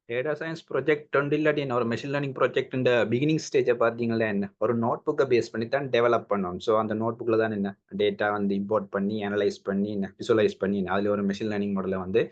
Data science project ஒன்று இல்லாட்டி என்ன ஒரு மெஷின் லேர்னிங் ப்ராஜெக்ட் இந்த பிகினிங் ஸ்டேஜை பார்த்தீங்களா என்ன ஒரு நோட் புக்கை பேஸ் பண்ணி தான் டெவலப் பண்ணணும். ஸோ அந்த நோட் புக்கில் தான் என்ன டேட்டா வந்து இம்போர்ட் பண்ணி அனலைஸ் பண்ணி என்ன விசுவலைஸ் பண்ணி அதில் ஒரு மெஷின் லேர்னிங் மாடலை வந்து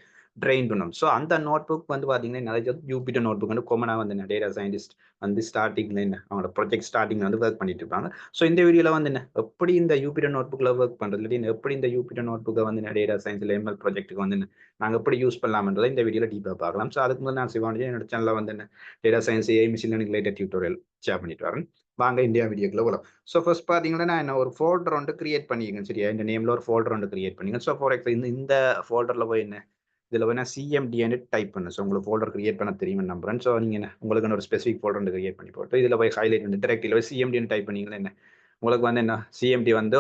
ட்ரெயின் பண்ணணும். ஸோ அந்த நோட் புக் வந்து பார்த்தீங்கன்னா நிறைய யூபிட்டர் நோட் புக் வந்து காமனாக வந்து என்ன டேட்டா சயின்டிஸ்ட் வந்து ஸ்டார்டிங்கில் என்ன அவங்களோட ப்ராஜெக்ட் ஸ்டார்டிங்கில் வந்து ஒர்க் பண்ணிட்டு இருப்பாங்க. ஸோ இந்த வீடியோவில் வந்து என்ன எப்படி இந்த யூபிட்டர் நோட் புக்கில் ஒர்க் பண்ணுறது இல்லாட்டி எப்படி இந்த யூபிட்டர் நோட் புக்கை வந்து டேட்டா சயின்ஸில் எம்எல் ப்ராஜெக்ட்டுக்கு வந்து நாங்கள் எப்படி யூஸ் பண்ணலாம்ன்றதை இந்த வீடியோவில் டீப்பாக பார்க்கலாம். ஸோ அதுக்கு முதல்ல நான் சிவானி என்னோட சேனலில் வந்து என்ன data science AI machine learning related tutorial share பண்ணிட்டு வரேன். வாங்க இந்தியா வீடியோக்குள்ள போகலாம். ஸோ ஃபர்ஸ்ட் பார்த்தீங்கன்னா நான் என்ன ஒரு ஃபோல்டர் வந்து கிரியேட் பண்ணிக்கேன். சரியா இந்த நேமில் ஒரு ஃபோல்டர் வந்து கிரியேட் பண்ணிங்க. ஸோ ஃபார் எக்ஸாம்பிள் இந்த ஃபோல்டரில் போய் என்ன இதில் வேணா சிஎம்டின்னு டைப் பண்ணு. ஸோ உங்களுக்கு ஃபோல்டர் கிரியேட் பண்ண தெரியும் நம்புறேன். ஸோ நீங்கள் என்ன உங்களுக்கு ஒரு ஸ்பெசிஃபிக் ஃபோல்டர் வந்து கிரியேட் பண்ணி போட்டு இதில் போய் ஹைலைட் வந்து டேரக்டில் போய் சிஎம்டின்னு டைப் பண்ணீங்களா என்ன உங்களுக்கு வந்து என்ன சிஎம்டி வந்து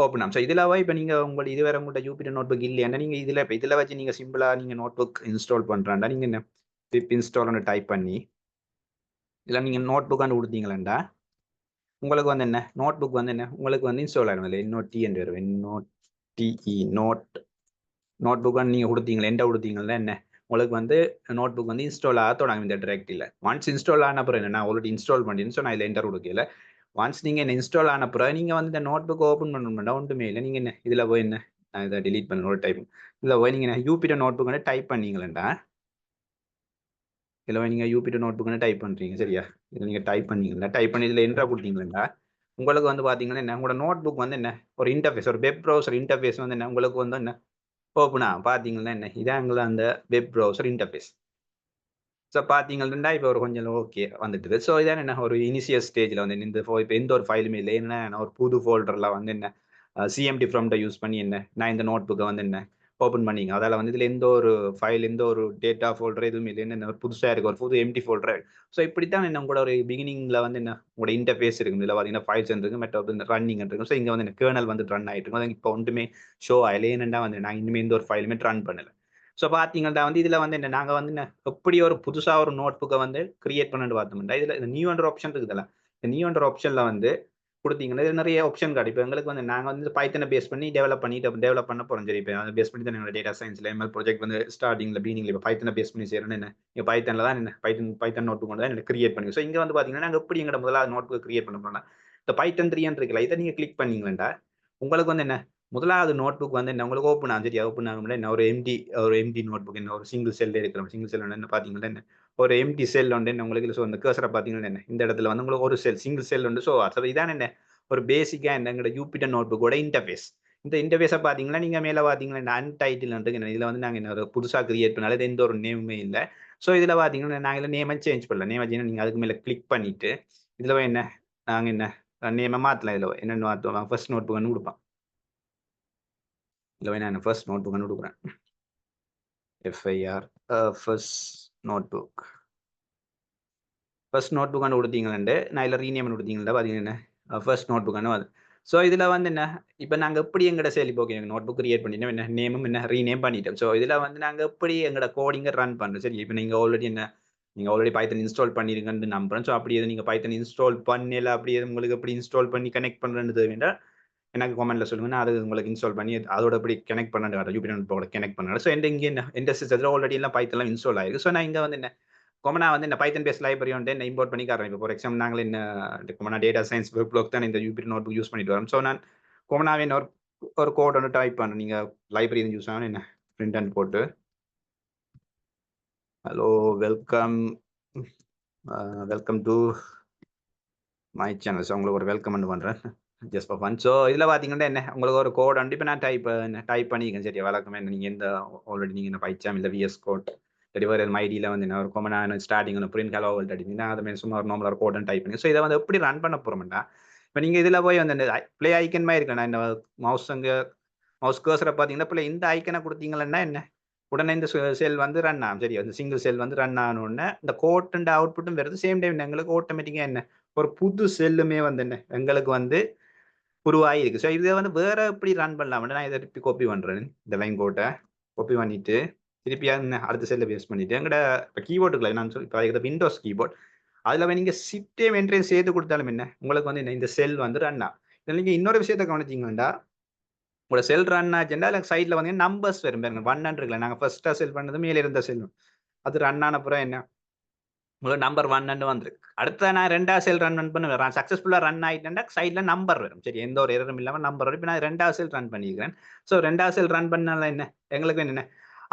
ஓப்பன் ஆகும். ஸோ இதில் இப்போ நீங்கள் உங்களுக்கு இதுவரை உங்கள்கிட்ட யூபிட்டர் நோட் புக் இல்லையா நீங்கள் இதில் வச்சு நீங்கள் சிம்பிளாக நீங்கள் நோட் புக் இன்ஸ்டால் பண்ணுறாண்டா நீங்கள் என்ன பிப் இன்ஸ்டால்னு டைப் பண்ணி இதில் நீங்கள் நோட் புக்கான்னு கொடுத்தீங்களா உங்களுக்கு வந்து என்ன நோட் புக் வந்து என்ன உங்களுக்கு வந்து இன்ஸ்டால் ஆகும். இல்லை இன்னொரு டி என்று வரும் இன்னொரு டிஇ நோட் புக் நீங்கள் கொடுத்தீங்களா எந்த கொடுத்தீங்களா என்ன உங்களுக்கு வந்து நோட் புக் வந்து இன்ஸ்டால் ஆக தொடங்கும் இந்த டிரெக்டில். ஒன்ஸ் இன்ஸ்டால் ஆன அப்புறம் என்ன நான் ஆல்ரெடி இன்ஸ்டால் பண்ணின்னு ஸோ நான் இதில் என்டர் கொடுக்கல. ஒன்ஸ் நீங்கள் என்ன இன்ஸ்டால் ஆன பிறகு நீங்கள் வந்து இந்த நோட் புக் ஓப்பன் பண்ணணும்னா ஒன்றுமே இல்லை. நீங்கள் என்ன இதில் போய் என்ன நான் இதை டிலீட் பண்ண ஒரு டைப் இதில் போய் நீங்கள் யூபிட்டர் நோட் புக் வந்து டைப் பண்ணீங்களா இதில் போய் நீங்கள் யூபிட்டர் நோட் புக் வந்து டைப் பண்ணுறீங்க. சரியா இதில் நீங்கள் டைப் பண்ணீங்களா டைப் பண்ணி இதில் என்ட்ரா கொடுத்தீங்களா உங்களுக்கு வந்து பார்த்தீங்கன்னா என்ன உங்களோட நோட் புக் வந்து என்ன ஒரு இன்டர்ஃபேஸ் ஒரு வெப் ப்ரௌசர் இன்டர்ஃபேஸ் வந்து என்ன உங்களுக்கு வந்து என்ன ஓப்பனா பார்த்தீங்கன்னா என்ன இதாங்கள அந்த வெப் ப்ரௌசர் இன்டர்ஃபேஸ். ஸோ பார்த்தீங்கன்னா இப்போ ஒரு கொஞ்சம் ஓகே வந்துட்டு. ஸோ இதான் என்ன ஒரு இனிஷியல் ஸ்டேஜில் வந்து இந்த இப்போ எந்த ஒரு ஃபைலுமே இல்லை என்ன ஒரு புது ஃபோல்டரில் வந்து என்ன சிஎம்டி ஃப்ரம்ட யூஸ் பண்ணி என்ன நான் இந்த நோட் புக்கை வந்து என்ன ஓப்பன் பண்ணிங்க அதில் வந்து இதில் எந்த ஒரு ஃபைல் எந்த ஒரு டேட்டா ஃபோல்டர் எதுவும் இல்லை என்ன ஒரு புதுசாக இருக்குது ஒரு புது எம்டி ஃபோல்டர். ஸோ இப்படி தான் என்ன உங்களோட ஒரு பிகினிங்கில் வந்து என்ன உங்களோட இன்டர்ஃபேஸ் இருக்கும். இதில் பார்த்தீங்கன்னா ஃபைல்ஸ் இருக்குது மெட்ட வந்து ரன்னிங் இருக்கும். ஸோ இங்கே வந்து என்ன கேர்னல் வந்து ரன் ஆகிட்டு இருக்கும். இப்போ ஒன்றுமே ஷோ ஆகலை ஏன்னா வந்து நான் இனிமேல் எந்த ஒரு ஃபைலுமே ரன் பண்ணலை. ஸோ பார்த்தீங்கன்னா வந்து இதில் வந்து என்ன நாங்கள் வந்து என்ன எப்படி ஒரு புதுசாக ஒரு நோட் புக்கை வந்து கிரியேட் பண்ணிட்டு பார்த்தோம்னா இதில் இந்த நியூ என்ற ஆப்ஷன் இருக்குதுல்ல இந்த நியூ என்ற ஆப்ஷனில் வந்து கொடுத்தீங்கன்னா இது நிறைய ஆப்ஷன் காட்டும். இப்போ எங்களுக்கு வந்து நாங்கள் வந்து பைத்தனை பேஸ் பண்ணி டெவலப் பண்ண போகிறோம். சரி இப்போ அதை பேஸ் பண்ணி தான் எங்களோட டேட்டா சயின்ஸில் எம்எல் ப்ராஜெக்ட் வந்து ஸ்டார்டிங்கில் பீனிங்கில் இப்போ பைத்தனை பேஸ் பண்ணி செய்யறேன்னு என்ன இப்போ பைத்தனில் தான் என்ன பைத்தன் நோட் புக் வந்து தான் எனக்கு கிரியேட் பண்ணி. ஸோ இங்கே வந்து பார்த்தீங்கன்னா நாங்கள் எப்படி எங்களோட முதலாவது நோட் புக் கிரியேட் பண்ண போனால் இந்த பைத்தன் 3 இருக்குல்ல இதை நீங்கள் கிளிக் பண்ணீங்களா உங்களுக்கு வந்து என்ன முதலாவது நோட் புக் வந்து என்ன உங்களுக்கு ஓப்பன் ஆகும். சரியா ஓப்பன் ஆகும்ல என்ன ஒரு எம்டி நோட் புக் என்ன ஒரு சிங்கிள் செல் இருக்கிறோம். சிங்கிள் செல் என்ன பார்த்தீங்கன்னா என்ன ஒரு எம்டி செல் வந்து என்ன உங்களுக்கு ஸோ அந்த கேசரை பார்த்தீங்கன்னா என்ன இந்த இடத்துல வந்து உங்களுக்கு ஒரு செல் சிங்கிள் செல் வந்து ஸோ அது இதான் என்ன ஒரு பேசிக்கா எங்களோட யூபிட்டர் நோட் புக்கோட இன்டர்ஃபேஸ். இந்த இன்டர்ஃபேஸை பார்த்தீங்கன்னா நீங்கள் மேலே பார்த்தீங்கன்னா அன்டைட்டில் இருக்கு. இதில் வந்து நாங்கள் என்ன புதுசாக கிரியேட் பண்ணாலும் எந்த ஒரு நேமுமே இல்லை. ஸோ இதில் பார்த்தீங்கன்னா நாங்கள் இதில் நேமை சேஞ்ச் பண்ணல. நேமை சேஞ்ச் நீங்கள் அதுக்கு மேலே கிளிக் பண்ணிட்டு இதில் என்ன நாங்கள் என்ன நேமை மாற்றலாம். இதில் என்னென்ன மாற்றலாம் ஃபர்ஸ்ட் நோட் புக் கொடுப்போம். இதில் நான் ஃபர்ஸ்ட் நோட் புக் கொடுக்குறேன். எஃப்ஐஆர் ஃபர்ஸ்ட் நோட் புக் கொடுத்தீங்களாண்டு நான் இதில் ரீநேம் கொடுத்தீங்களா பார்த்தீங்கன்னா ஃபர்ஸ்ட் நோட் புக்கானு அது. ஸோ இதில் வந்து என்ன இப்போ நாங்கள் எப்படி எங்களோட செயலி ஓகே எங்கள் நோட் புக் கிரியேட் பண்ணிட்டோம் என்ன நேமும் என்ன ரீநேம் பண்ணிட்டோம். ஸோ இதில் வந்து நாங்கள் எப்படி எங்களோட கோடிங்கை ரன் பண்ணுறோம். சரி இப்போ நீங்கள் ஆல்ரெடி பைத்தன் இன்ஸ்டால் பண்ணிருங்கன்னு நம்புறேன். ஸோ அப்படி எது நீங்கள் பைத்தன் இன்ஸ்டால் பண்ணல அப்படி எது உங்களுக்கு எப்படி இன்ஸ்டால் பண்ணி கனெக்ட் பண்ணுறது வேண்டாம் எனக்கு கமெண்ட்ல சொல்லுங்க. நான் அது உங்களுக்கு இன்ஸ்டால் பண்ணி அதோட எப்படி கனெக்ட் பண்ண யூபிட்டர் நோட் புக்கோட கனெக்ட் பண்ணேன். ஸோ இங்கே எந்த சிஸ்டத்தில் ஆல்ரெடி எல்லாம் பைத்தன்லாம் இன்ஸ்டால் ஆயிருக்கு. ஸோ நான் இங்கே வந்து என்ன கொமனா வந்து இந்த பைத்தன் பேஸ் லைப்ரரி வந்து என்ன இம்போர்ட் பண்ணி காரணம். இப்போ ஃபார் எக்ஸாம்பிள் நாங்கள் என்ன கொமனா டேட்டா சயின்ஸ் வெப் ப்ளாக் தான் இந்த யூபிட்டர் நோட் புக் யூஸ் பண்ணிட்டு வரோம். ஸோ நான் கொமனாவே ஒரு கோட் வந்து டைப் பண்ணேன். நீங்கள் லைப்ரரி யூஸ் ஆகணும் என்ன பிரிண்ட் அண்ட் போட்டு hello welcome to my channel. So உங்களுக்கு ஒரு வெல்கம் பண்ணுறேன் ஜஸ்ட் ஃபார் ஃபன். ஸோ இதில் பார்த்தீங்கன்னா என்ன உங்களுக்கு ஒரு கோட் வந்து இப்போ நான் டைப் பண்ணிக்கேன். சரியா வழக்கமே என்ன நீங்கள் எந்த ஆல்ரெடி நீங்கள் என்ன பைச்சாம் இல்லை விஎஸ் கோட் டெலிவரி மைடியில் வந்து என்ன ஒரு கொமனான ஸ்டார்டிங் ஒன்று பிரிண்ட் ஹலோ வேர்ல்ட் அடிச்சிங்கன்னா அதை மாதிரி சும்மா ஒரு நார்மலாக ஒரு கோடன் டைப் பண்ணி. ஸோ இதை வந்து எப்படி ரன் பண்ண போகிறோம்டா இப்போ நீங்கள் இதில் போய் வந்து ப்ளே ஐக்கன் மாதிரி இருக்கேன் இந்த மவுஸ் கர்சரை பார்த்தீங்கன்னா இப்போ இந்த ஐக்கனை கொடுத்தீங்கன்னா என்ன உடனே இந்த செல் வந்து ரன் ஆகும். சரி அந்த சிங்கிள் செல் வந்து ரன் ஆனோடனே இந்த கோட் அண்ட் அவுட்புட்டும் வருது. சேம் டைம் எங்களுக்கு ஆட்டோமேட்டிக்காக என்ன ஒரு புது செல்லுமே வந்து என்ன எங்களுக்கு வந்து உருவாயிருக்கு. ஸோ இதை வந்து வேற எப்படி ரன் பண்ணலாம் நான் இதை திருப்பி காப்பி பண்ணுறேன். இந்த லைன் கோட்டை காப்பி பண்ணிட்டு திருப்பி அடுத்த செல்லை பேஸ் பண்ணிட்டு எங்கட இப்போ கீபோர்டுக்குள்ள நான் சொல்லி இப்போ விண்டோஸ் கீபோர்ட் அதில் நீங்கள் ஷிஃப்டே வென்ட்ரே சேர்த்து கொடுத்தாலும் என்ன உங்களுக்கு வந்து இந்த செல் வந்து ரன் ஆகும். இதில் நீங்கள் இன்னொரு விஷயத்தை கவனிச்சிங்கன்னா உங்களோட செல் ரன் ஆச்சுன்னா இல்லை சைடில் வந்து நம்பர்ஸ் வரும் பாருங்க 100 இருக்குல்ல நாங்கள் ஃபர்ஸ்ட்டாக செல் பண்ணது மேலே இருந்த செல் அது ரன் ஆன அப்புறம் என்ன உங்களுக்கு நம்பர் 1 வந்துருக்கு. அடுத்த நான் 2வது செல் ரன் பண்ணுவேன். சக்சஸ்ஃபுல்லா ரன் ஆயிட்டேன்டா சைட்ல நம்பர் வரும். சரி எந்த ஒரு எரரும் இல்லாம நம்பர் வரும். இப்ப நான் 2வது செல் ரன் பண்ணியிருக்கிறேன். ஸோ 2வது செல் ரன் பண்ணால என்ன? எங்களுக்கு என்ன?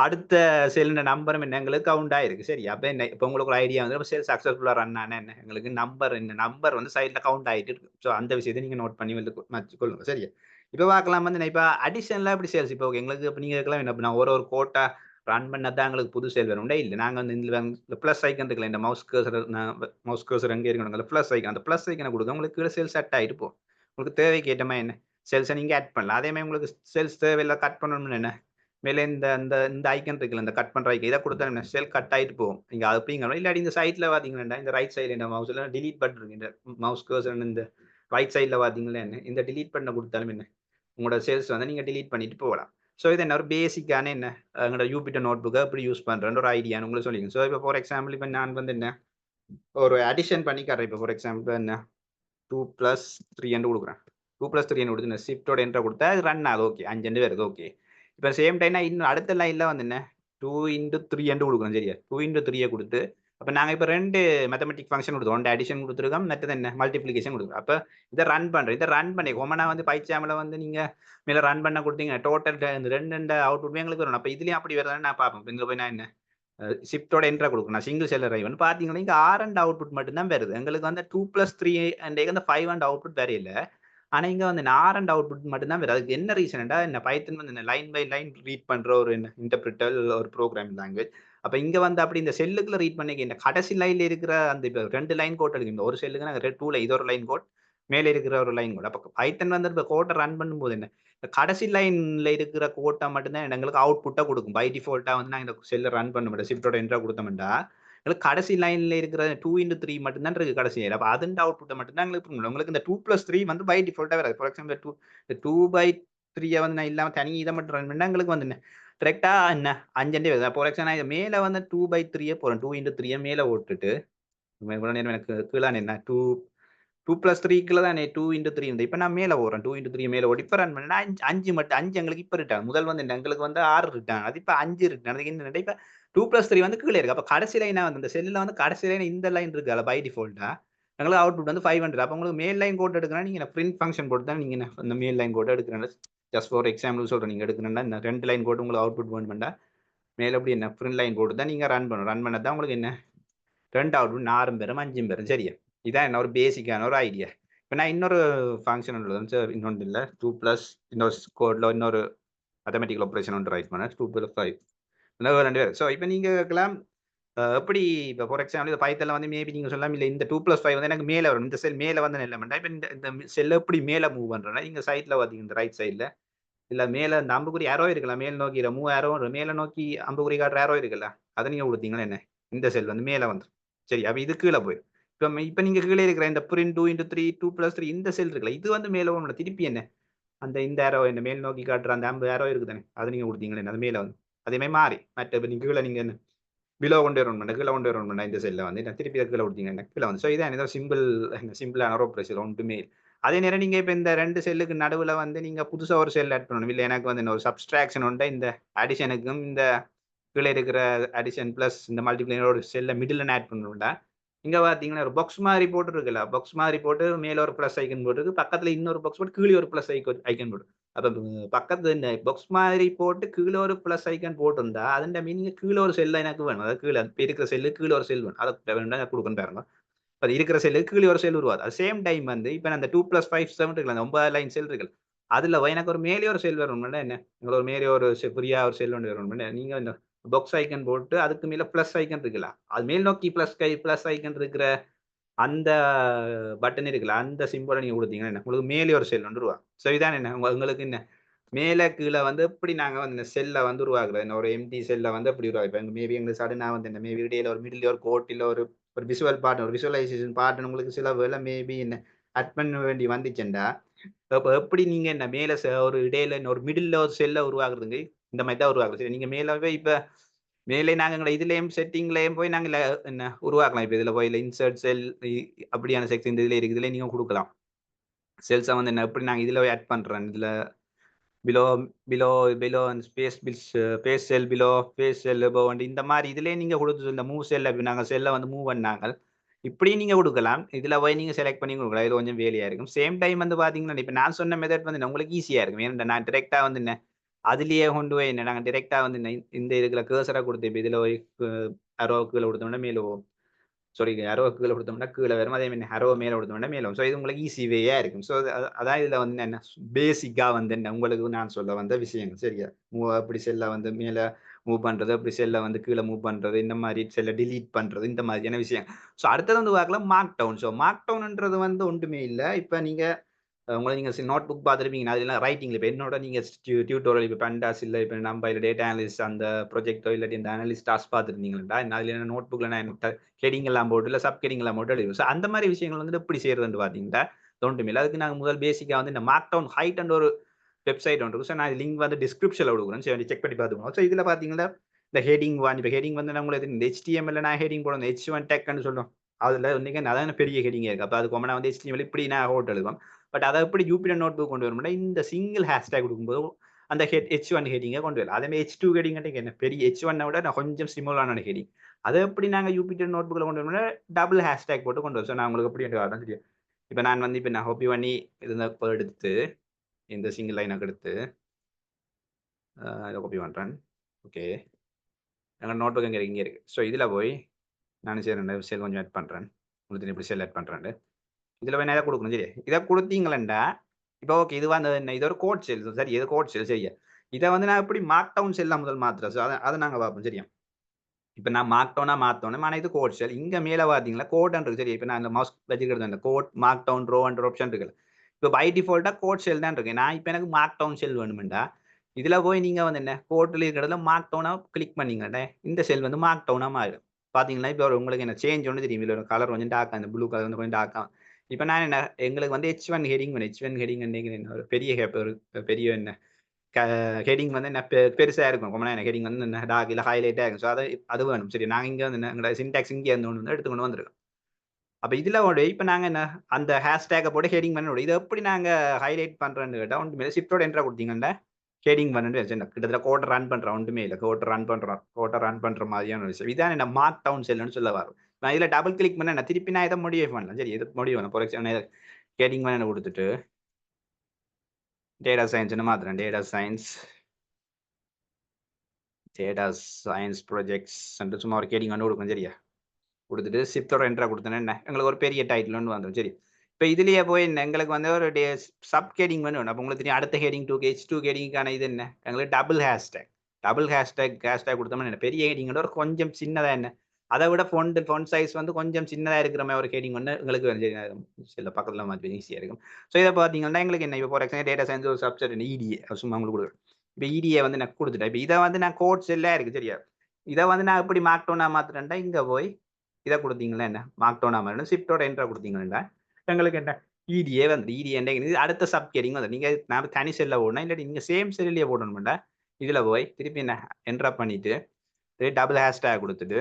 அடுத்த செல்லுன்ற நம்பரும் என்ன எங்களுக்கு கவுண்ட் ஆயிருக்கு. சரி அப்ப என்ன? இப்ப உங்களுக்கு ஒரு ஐடியா வந்து செல் சக்சஸ்ஃபுல்லா ரன் ஆனா என்ன? எங்களுக்கு நம்பர் என்ன? நம்பர் வந்து சைட்ல கவுண்ட் ஆயிட்டு இருக்கு. ஸோ அந்த விஷயத்த நீங்க நோட் பண்ணி வந்து வச்சுக்கொள்ளுங்க. சரியா? இப்ப பார்க்கலாம் வந்து இப்ப அடிஷன்லாம் எப்படி சேல்ஸ் இப்போ எங்களுக்கு இப்ப நீங்க இருக்கலாம் என்ன நான் ஒரு கோட்டா ரன் பண்ணா தான் எங்களுக்கு புது சேல் வேணும்டா இல்ல. நாங்க வந்து இந்த பிளஸ் ஐக்கன் இருக்குல்ல இந்த மவுஸ் கர்சர் எங்க இருக்கணும் அந்த பிளஸ் ஐக்கன் அந்த பிளஸ் ஐக்கன குடுங்க. உங்களுக்கு கீழ சேல் செட் ஆயிட்டு போகும். உங்களுக்கு தேவைக்கு ஏத்த மாரி என்ன சேல்ஸ நீங்க ஆட் பண்ணலாம். அதே மாரி உங்களுக்கு சேல்ஸ் தேவையில்ல கட் பண்ணணும்னு என்ன மேல இந்த இந்த இந்த ஐக்கன் இருக்குல்ல இந்த கட் பண்ற ஐக்கன் இத குடுத்தா என்ன சேல் கட் ஆயிட்டு போகும். நீங்க அப்படிங்க இல்லாட்டி இந்த சைட்ல பார்த்தீங்கன்னா இந்த ரைட் சைடுல இந்த மவுஸ்ல டிலீட் பட்டன் இருக்கு. இந்த மவுஸ் கர்சர் இந்த ரைட் சைடுல பார்த்தீங்கன்னா என்ன இந்த டிலீட் பட்டன குடுத்தாலும் என்ன உங்களோட சேல்ஸ் வந்து நீங்க டிலீட் பண்ணிட்டு போகலாம். ஸோ இது என்ன ஒரு பேசிக்கான என்ன எங்களோட யூபிட்டர் நோட் புக்கை எப்படி யூஸ் பண்றேன்னு ஒரு ஐடியான்னு உங்களுக்கு சொல்லிங்க. ஸோ இப்போ ஃபார் எக்ஸாம்பிள் இப்போ நான் வந்து என்ன ஒரு அடிஷன் பண்ணி காட்டுறேன். இப்போ ஃபார் எக்ஸாம்பிள் என்ன 2+3 என்று கொடுக்குறேன். 2+3 கொடுத்து ஷிஃப்டோட என்ட்ரை கொடுத்தா அது ரன் ஆகுது. ஓகே 5 வருது. ஓகே இப்போ சேம் டைம் இன்னும் அடுத்த லைன்ல வந்து என்ன 2x3 என்று கொடுக்குறோம். சரியா 2x3 கொடுத்து அப்ப நாங்க இப்ப 2 மேத்தமெட்டிக் ஃபங்ஷன் கொடுத்தோம். 1 அடிஷன் கொடுத்துருக்கோம். மற்றது என்ன மல்டிப்ளிகேஷன் கொடுக்குறோம். அப்ப இத ரன் பண்றேன். இத ரன் பண்ணி கொமனா வந்து பைச்சாம்ல வந்து நீங்க மேல ரன் பண்ண கொடுத்தீங்க. டோட்டல் இந்த 2 அவுட்புட் எங்களுக்கு வரும். அப்ப இதுலயும் அப்படி வருதான்னு நான் பார்ப்பேன். இங்க போய் நான் என்ன ஷிஃப்டோட என்ட்ரா கொடுக்கணும். நான் சிங்கிள் செல்லர் ஐவன் பாத்தீங்கன்னா இங்க 6 அண்ட் அவுட்புட் மட்டும் தான் வருது. எங்களுக்கு வந்து 2+3 அண்ட் அந்த 5 அண்ட் அவுட்புட் வரையில. ஆனா இங்க வந்து 6 அண்ட் அவுட்புட் மட்டும் தான் வருது. அதுக்கு என்ன ரீசன்டா இந்த பைத்தன் வந்து லைன் பை லைன் ரீட் பண்ற ஒரு இன்டர்பிரிட்டர் ஒரு ப்ரோகிராமிங் லாங்குவேஜ். அப்ப இங்க வந்து அப்படி இந்த செல்லுக்குள்ள ரீட் பண்ணிக்க இந்த கடைசி லைன்ல இருக்கிற அந்த இப்ப 2 லைன் கோட் இருக்கு. இந்த ஒரு செல்லுக்கு நாங்க 2ல இது ஒரு லைன் கோட் மேல இருக்கிற ஒரு லைன் கோட். அப்ப பைத்தன் வந்து இப்ப கோட்ட ரன் பண்ணும்போது என்ன இந்த கடைசி லைன்ல இருக்கிற கோட்டை மட்டும் தான் எங்களுக்கு அவுட்புட்டா கொடுக்கும். பை டிஃபால்ட்டா வந்து நான் இந்த செல்ல ரன் பண்ண மாட்டேன். ஷிஃப்டோட என்ட்ரா கொடுத்தோம்டா எங்களுக்கு கடைசி லைன்ல இருக்கிற 2x3 மட்டும் தான் இருக்கு கடைசி. அப்ப அதன் அவுட்புட்டை மட்டும் தான் எங்களுக்கு உங்களுக்கு இந்த 2+3 வந்து பை டிஃபால்ட்டா வராது. ஃபார் எக்ஸாம்பிள் 2/3 வந்து நான் இல்லாம தனி இதை மட்டும் ரன் பண்ணா எங்களுக்கு வந்து என்ன கரெக்டா என்ன 5 வருது. ஃபார் எக்ஸாம்பிள் நான் மேல வந்து 2/3 போறேன். 2x3 மேல ஓட்டுட்டு இவ்வளவு நேரம் எனக்கு கீழே என்ன 2+3 தானே 2x3 இருந்து இப்ப நான் மேல ஓடுறேன். 2x3 மேல ஓடி இப்ப ரன் பண்ணா 5 மட்டும் 5 எங்களுக்கு இப்ப ரிட்டர்ன். முதல் வந்து எங்களுக்கு வந்து 6 ரிட்டர்ன். அது இப்ப 5 ரிட்டர்ன். அதுக்கு என்ன இப்ப 2+3 வந்து கீழே இருக்கு. அப்ப கடைசி லைனா வந்து இந்த செல்லுல வந்து கடைசி லைன் இந்த லைன் இருக்கு பை டிஃபால்ட்டா எங்களுக்கு அவுட்புட் வந்து 500. அப்ப உங்களுக்கு மேல் லைன் கோட் எடுக்கணும் நீங்க பிரிண்ட் ஃபங்க்ஷன் போட்டு தான் நீங்க இந்த மேல் லைன் கோட் எடுக்கிறேன். ஜஸ்ட் ஃபார் எக்ஸாம்பிள் சொல்றேன். நீங்க எடுக்கணும்னா இந்த 2 லைன் கோட் உங்களுக்கு அவுட்புட் வேணும்னா மேல எப்படி என்ன பிரிண்ட் லைன் கோட் தான் நீங்க ரன் பண்ணணும். ரன் பண்ணா தான் உங்களுக்கு என்ன 2 அவுட்புட் 4 பெறும் 5 பெறும். சரியா இதான் என்ன ஒரு பேசிக்கான ஒரு ஐடியா. இப்ப நான் இன்னொரு ஃபங்க்ஷன் உள்ளது இன்னொன்று இல்ல 2+ இன்னொரு கோட்ல இன்னொரு மேத்தமெட்டிக்கல் ஆபரேஷன் ஒன்று ரைட் பண்ணேன் 2+5 2 பேர். ஸோ இப்போ நீங்க கேட்கலாம் எப்படி இப்போ ஃபார் எக்ஸாம்பிள் இந்த பைத்தன்ல வந்து மேபி நீங்க சொல்லலாம் இல்ல இந்த 2+5 வந்து எனக்கு மேல வரும். இந்த செல் மேல வந்து இல்ல இப்போ இந்த செல் எப்படி மேல மூவ் பண்றேன்னா நீங்க சைட்ல பாத்தீங்க இந்த ரைட் சைட்ல இல்ல மேல இந்த அம்புக்குறி ஏரோ இருக்கலாம். மேல் நோக்கி மூவ் ஏரோ மேல நோக்கி அம்புக்குறி காட்டுற ஏரோ இருக்குல்ல அதை நீங்க கொடுத்தீங்கன்னா என்ன இந்த செல் வந்து மேல வந்துடும். சரி அப்ப இது கீழே போயிடும். இப்ப நீங்க கீழே இருக்கிற இந்த பிரிண்ட் 2x3 2+3 இந்த செல் இருக்குல்ல இது வந்து மேல ஒண்ணு திருப்பி என்ன அந்த இந்த ஏரோ என்ன மேல் நோக்கி காட்டுற அந்த அம்பு ஏரோ இருக்குதானே அது நீங்க கொடுத்தீங்களே அது மேல வந்து அதே மாதிரி மாறி மற்ற நீங்க கீழே நீங்க என்ன பிலோ கொண்டு வரணும் கீழே கொண்டு வரணும் இந்த செல்ல வந்து திருப்பி கீழே கொடுத்தீங்க கீழே வந்து ஸோ இதான் ஏதோ சிம்பிளான ஒரு ஆபரேஷன் ஒன்றுமே அதே நேரம் நீங்க இப்ப இந்த 2 செல்லுக்கு நடுவுல வந்து நீங்க புதுசா ஒரு செல் ஆட் பண்ணணும். இல்ல எனக்கு வந்து ஒரு சப்ஸ்ட்ராக்ஷன் உண்டு இந்த அடிஷனுக்கும் இந்த கீழே இருக்கிற அடிஷன் பிளஸ் இந்த மல்டிப்ளைனர் ஒரு செல்ல மிடில் ஆட் பண்ணணும்டா இங்க பாத்தீங்கன்னா ஒரு பாக்ஸ் மாதிரி போட்டு இருக்குல்ல பாக்ஸ் மாதிரி போட்டு மேல ஒரு பிளஸ் ஐக்கன் போட்டு பக்கத்துல இன்னொரு பாக்ஸ் போட்டு கீழே ஒரு பிளஸ் ஐக்கன் போட்டு அப்ப பக்கத்துல இந்த பாக்ஸ் மாதிரி போட்டு கீழே ஒரு பிளஸ் ஐக்கன் போட்டிருந்தா அதுண்ட மீனிங் கீழே ஒரு செல்ல எனக்கு வேணும். அதாவது கீழே இருக்கிற செல்லு கீழே ஒரு செல் வேணும். அதை வேணும் கொடுக்கணும் பாருங்க. அது இருக்கிற செல்லு கீழே ஒரு செல் உருவாது. அது சேம் டைம் வந்து இப்ப அந்த 2+5 7 இருக்குல்ல அந்த 9 லைன் செல் இருக்கு அதுல எனக்கு ஒரு மேலே ஒரு செல் வரணும்னா என்ன உங்களுக்கு ஒரு மேலே ஒரு ஃப்ரீயா ஒரு செல் ஒன்று வரணும்னா நீங்க இந்த பாக்ஸ் ஐக்கன் போட்டு அதுக்கு மேல பிளஸ் ஐக்கன் இருக்குல்ல அது மேல் நோக்கி பிளஸ் ஐக்கன் இருக்கிற அந்த பட்டன் இருக்குல்ல அந்த சிம்பிளை நீங்க கொடுத்தீங்கன்னா என்ன உங்களுக்கு மேலே ஒரு செல் வந்து உருவாகும். ஸோ இதான் என்ன உங்களுக்கு என்ன மேல கீழே வந்து இப்படி நாங்க வந்து இந்த செல்ல வந்து உருவாக்குறோம். ஒரு எம்டி செல்ல வந்து அப்படி உருவாக்குறோம். மேபி எங்களுக்கு சடனா வந்து இந்த மேபி இடையில ஒரு மிடில் ஒரு கோட்டில் ஒரு ஒரு விசுவல் பார்ட் ஒரு விசுவலைசேஷன் பார்ட் உங்களுக்கு சில வேலை மேபி என்ன அட் பண்ண வேண்டி வந்துச்சுண்டா அப்ப எப்படி நீங்க என்ன மேல ஒரு இடையில ஒரு மிடில் ஒரு செல்ல உருவாக்குறதுங்க இந்த மாதிரி தான் உருவாக்குறது. சரி நீங்க மேலவே இப்ப மேலே நாங்க இதுலயும் செட்டிங்லயும் போய் நாங்க என்ன உருவாக்கலாம். இப்ப இதுல போய் இன்சர்ட் செல் அப்படியான செக்ஷன் இதுல இருக்கு இதுல நீங்க கொடுக்கலாம். செல்ஸை வந்து என்ன எப்படி நாங்க இதுல ஆட் பண்றேன் இதுல பிலோ பிலோ பிலோ ஸ்பேஸ் பில்ஸ் base cell below base cell இந்த மாதிரி இதுலேயே நீங்கள் கொடுத்து இந்த மூவ் செல்லை நாங்கள் செல்லை வந்து மூவ் பண்ணாங்க இப்படி நீங்கள் கொடுக்கலாம் இதில் போய் நீங்கள் செலக்ட் பண்ணி கொடுக்கலாம் இது கொஞ்சம் வேலையாக இருக்கும் சேம் டைம் வந்து பார்த்தீங்கன்னா இப்போ நான் சொன்ன மெத்தட் வந்து உங்களுக்கு ஈஸியாக இருக்கும் ஏன்னா நான் டிரெக்டாக வந்து என்ன அதுலேயே கொண்டு போய் என்ன நாங்கள் டிரெக்டாக வந்து இந்த இதுல கேர்சராக கொடுத்து இப்போ இதில் போய் அரோ கீழே கொடுத்தோம்னா மேலே சாரி அரோ கீழே கொடுத்தோம்னா கீழே வரும் அதே மாதிரி அரோ மேலே கொடுத்தோம்னா மேலே வரும் ஸோ இது உங்களுக்கு ஈஸி வேயா இருக்கும் ஸோ அதான் இதில் வந்து என்ன பேசிக்காக வந்து என்ன உங்களுக்கு நான் சொல்ல வந்த விஷயங்கள் சரியா அப்படி செல்ல வந்து மேலே மூவ் பண்ணுறது அப்படி செல்ல வந்து கீழே மூவ் பண்ணுறது இந்த மாதிரி செல்ல டிலீட் பண்ணுறது இந்த மாதிரியான விஷயம் ஸோ அடுத்தது வந்து பார்க்கலாம் மார்க் டவுன் ஸோ மார்க் டவுன்ன்றது வந்து ஒன்றுமே இல்லை இப்போ நீங்கள் உங்களை நீங்கள் நோட் புக் பார்த்துருப்பீங்க அதெல்லாம் ரைட்டிங்கில் இப்போ என்னோட நீங்கள் டியூட்டோரியல் இப்போ பண்டாஸ் இல்லை இப்போ நம்ம இல்லை டேட்டா அனலிஸ்ட் அந்த ப்ரொஜெக்டோ இல்லாட்டி இந்த அனலிஸ்ட் டாஸ்க் பார்த்துருந்தீங்களா அதில் என்ன நோட் புக்கில் நான் ஹெடிங் எல்லாம் போட்டு இல்லை சப் ஹெடிங் எல்லாம் போட்டு எழுதுவோம் ஸோ அந்த மாதிரி விஷயங்கள் வந்து எப்படி செய்யறதுன்னு பார்த்தீங்கன்னா தோன்றுமில்லை அதுக்கு நாங்கள் முதல் பேசிக்காக வந்து இந்த மார்க் டவுன் ஹைட் அண்ட் ஒரு வெப்சைட் ஒன்று இருக்கும் ஸோ நான் லிங்க் வந்து டிஸ்கிரிப்ஷனில் கொடுக்குறேன் சரி செக் பண்ணி பார்த்துக்கோங்க ஸோ இதில் பார்த்தீங்கன்னா இந்த ஹெடிங் ஒன் இப்போ ஹெடிங் வந்து நம்மளுக்கு இந்த HTML நான் ஹெடிங் போடணும் H1 டெக்னு சொல்லுவோம் அதில் வந்து அதான் பெரிய ஹெடிங் இருக்குது அப்போ அது கொமனா வந்து HTML இப்படி நான் ஹோட் எழுதுவோம் பட் அதை எப்படி ஜூபிட்டர் நோட் புக் கொண்டு வரணும்னா இந்த சிங்கிள் ஹேஷ்டேக் கொடுக்கும்போது அந்த H1 ஹெடிங்கை கொண்டு வரலாம் அதே மாதிரி H2 ஹெடிங் என்ன பெரிய H1 விட நான் கொஞ்சம் சிமிலான ஹெடிங் அதை எப்படி நாங்கள் யூபிட்டர் நோட் புக்கில் கொண்டு வரணும்னா டபுள் ஹேஷ்டேக் போட்டு கொண்டு வரோம் ஸோ நான் உங்களுக்கு எப்படி காரணம் தெரியும் இப்போ நான் வந்து இப்போ நான் ஹோப்பி பண்ணி இது எடுத்து இந்த சிங்கிள் லைனாக எடுத்து இதை காப்பி பண்ணுறேன் ஓகே எங்கள் நோட் புக் இங்கே இருக்குது ஸோ இதில் போய் நான் சரி செல் கொஞ்சம் ஆட் பண்ணுறேன் உங்களுக்கு இப்படி செல் ஆட் பண்ணுறேன் இதில் போய் எதை கொடுக்கணும் சரி இதை கொடுத்தீங்களா இப்போ ஓகே இது வந்து என்ன இது ஒரு கோட் செல் சரி இது கோட் செல் சரியா இதை வந்து நான் எப்படி மார்க் டவுன் செல்லாம் முதல் மாத்திரம் ஸோ அதை நாங்கள் பார்ப்போம் சரியா இப்போ நான் மார்க் டவுனாக மாற்றோன்னே ஆனால் இது கோட் செல் இங்கே மேலே பார்த்தீங்களா கோட்ன்னு இருக்கு சரி இப்போ நான் இந்த மவுஸ் வச்சுக்கிறது அந்த கோட் மார்க் டவுன் ரோன்ற ஆப்ஷன் இருக்குல்ல இப்போ பை டிஃபால்ட்டாக கோட் செல் தான் இருக்கு நான் இப்போ எனக்கு மார்க் டவுன் செல் வேணுமெண்டா இதில் போய் நீங்கள் வந்து என்ன கோட்டில் இருக்கிறதுல மார்க் டவுனாக கிளிக் பண்ணீங்கன்னே இந்த செல் வந்து மார்க் டவுனாக மாறிடும் பார்த்தீங்கன்னா இப்போ உங்களுக்கு என்ன சேஞ்ச் ஒன்று தெரியும் இல்லை ஒரு கலர் கொஞ்சம் டார்க்காக இந்த ப்ளூ கலர் வந்து கொஞ்சம் டார்க்காக இப்போ நான் என்ன எங்களுக்கு வந்து H1 ஹெடிங் H1 ஹெடிங் என்ன ஒரு பெரிய ஒரு பெரிய என்ன ஹெடிங் வந்து என்ன பெருசாக இருக்கும் ரொம்ப என்ன ஹெடிங் வந்து என்ன டார்க் இல்லை ஹைலைட்டாக இருக்கும் ஸோ அது வேணும் சரி நாங்கள் இங்கே வந்து எங்களோட சின்டாக்ஸ் இங்கே இருந்து ஒன்று வந்து எடுத்துக்கொண்டு வந்துருக்கோம் அப்போ இதில் இப்போ நாங்கள் என்ன அந்த ஹேஷ்டேக்கை போட்டு ஹெடிங் பண்ண இதை எப்படி நாங்கள் ஹைலைட் பண்ணுறேன்னு கேட்டால் ஒன்றுமே ஷிஃப்டோட என்ட்ரா கொடுத்தீங்கன்னா ஹெடிங் பண்ணிட்டு கிட்டத்தட்ட கோட்டை ரன் பண்ணுறோம் ஒன்றுமே இல்லை கோட்டை ரன் பண்ணுற மாதிரியான விஷயம் இதான் என்ன மார்க் டவுன் செல்லுன்னு சொல்ல வரும் நான் இதில் டபுள் கிளிக் பண்ண நான் திருப்பி நான் இதை முடிவு பண்ணலாம் சரி இது முடிவு பண்ணலாம் ஃபார் எக்ஸாம்பிள் ஹெடிங் பண்ண கொடுத்துட்டு டேட்டா சயின்ஸ்னு மாத்திரம் டேட்டா சயின்ஸ் ப்ராஜெக்ட்ஸ் சும்மா ஒரு ஹெடிங் வந்து கொடுக்கும் சரியா கொடுத்துட்டு ஷிஃப்டோட என்ட்ரா கொடுத்தேன்னா என்ன எங்களுக்கு ஒரு பெரிய டைட்டில் ஒன்று வந்துடும் சரி இப்போ இதுலேயே போய் என்ன எங்களுக்கு வந்து ஒரு சப் ஹெடிங் வேணும் அப்போ உங்களுக்கு தெரியும் அடுத்த ஹெடிங் H2 ஹெடிங்கான இது என்ன எங்களுக்கு டபுள் ஹேஷ்டேக் கொடுத்தோம்னா என்ன பெரிய ஹெடிங்கோட ஒரு கொஞ்சம் சின்னதாக என்ன அதை விட ஃபோன் சைஸ் வந்து கொஞ்சம் சின்னதாக இருக்கிற மாதிரி ஒரு ஹெடிங் ஒன்று எங்களுக்கு சில பக்கத்தில் மாதிரி ஈஸியாக இருக்கும் ஸோ இதை பார்த்தீங்கன்னா எங்களுக்கு என்ன இப்போ ஃபார் எக்ஸாம்பிள் டேட்டா சயின்ஸ் ஒரு சப்ஜெக்ட் EDA சும்மா உங்களுக்கு கொடுக்குறேன் இப்போ EDA வந்து நான் கொடுத்துட்டேன் இப்போ இதை வந்து நான் கோட்ஸ் எல்லாம் இருக்குது சரியா இதை வந்து நான் எப்படி மார்க் டவுனாக மாற்றுறேன்டா இங்கே போய் இதை கொடுத்தீங்களா என்ன மார்க் டவுன் ஆமாம் ஷிஃப்டோட என்ட்ரா கொடுத்தீங்கன்னா எங்களுக்கு என்ன EDA வந்து EDA அடுத்த சப் ஹெடிங் வந்து நீங்கள் நான் தனி செல்லில் போடணும் இல்லாட்டி நீங்கள் சேம் செல்லிலேயே போடணும்டா இதில் போய் திருப்பி என்ன என்ட்ரா பண்ணிவிட்டு டபுள் ஹேஷ்டேக் கொடுத்துட்டு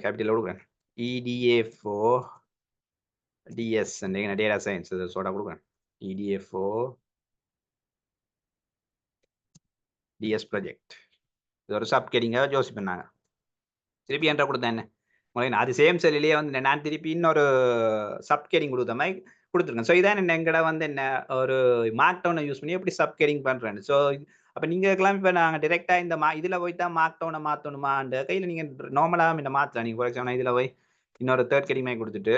கேபிட்டல் கொடுக்குறேன் EDA4 DS data science soda கொடுக்குறேன் EDA4 DS ப்ராஜெக்ட் இது ஒரு சப் ஹெடிங்காக யோசி பண்ணாங்க திருப்பி என்ட்ரா கொடுத்தேன் என்ன உங்களுக்கு அது சேம் செல்லிலேயே வந்து நான் திருப்பி இன்னொரு சப் ஹெடிங் கொடுத்த மாதிரி கொடுத்துருக்கேன் ஸோ இதான் என்ன எங்கட வந்து என்ன ஒரு மார்க் டவுனை யூஸ் பண்ணி எப்படி சப் ஹெடிங் பண்ணுறேன் ஸோ அப்போ நீங்கள் இருக்கலாம் இப்போ நாங்கள் டிரெக்டாக இந்த இதில் போய் தான் மார்க் டவுனை மாற்றணுமான்ற கையில் நீங்கள் நார்மலாக இந்த மாற்றலாம் நீங்கள் ஃபார் எக்ஸாம்பிள் இதில் போய் இன்னொரு தேர்ட் ஹெடிங் மாதிரி கொடுத்துட்டு